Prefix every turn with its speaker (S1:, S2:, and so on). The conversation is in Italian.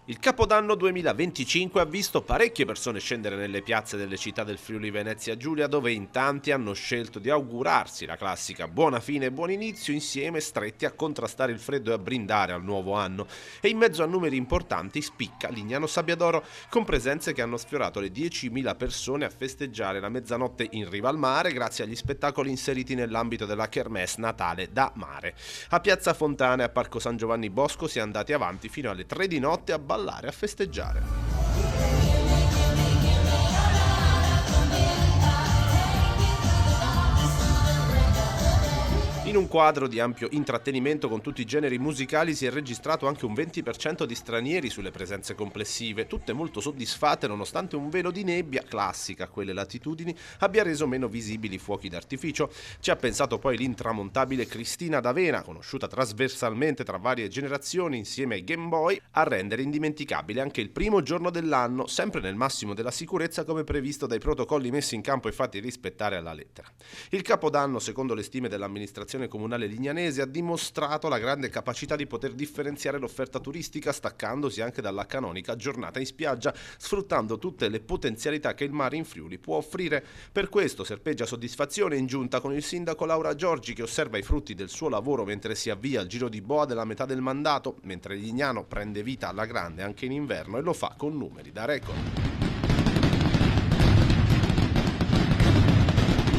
S1: Il Capodanno 2025 ha visto parecchie persone scendere nelle piazze delle città del Friuli Venezia Giulia, dove in tanti hanno scelto di augurarsi la classica buona fine e buon inizio, insieme stretti a contrastare il freddo e a brindare al nuovo anno. E in mezzo a numeri importanti spicca Lignano Sabbiadoro, con presenze che hanno sfiorato le 10.000 persone a festeggiare la mezzanotte in riva al mare grazie agli spettacoli inseriti nell'ambito della Kermesse Natale da Mare. A Piazza Fontana e a Parco San Giovanni Bosco si è andati avanti fino alle 3 di notte a ballare, a festeggiare. In un quadro di ampio intrattenimento con tutti i generi musicali si è registrato anche un 20% di stranieri sulle presenze complessive, tutte molto soddisfatte nonostante un velo di nebbia, classica a quelle latitudini, abbia reso meno visibili i fuochi d'artificio. Ci ha pensato poi l'intramontabile Cristina D'Avena, conosciuta trasversalmente tra varie generazioni insieme ai Game Boy, a rendere indimenticabile anche il primo giorno dell'anno, sempre nel massimo della sicurezza come previsto dai protocolli messi in campo e fatti rispettare alla lettera. Il Capodanno, secondo le stime dell'amministrazione comunale lignanese, ha dimostrato la grande capacità di poter differenziare l'offerta turistica, staccandosi anche dalla canonica giornata in spiaggia, sfruttando tutte le potenzialità che il mare in Friuli può offrire. Per questo serpeggia soddisfazione in giunta con il sindaco Laura Giorgi, che osserva i frutti del suo lavoro mentre si avvia il giro di boa della metà del mandato, mentre Lignano prende vita alla grande anche in inverno e lo fa con numeri da record.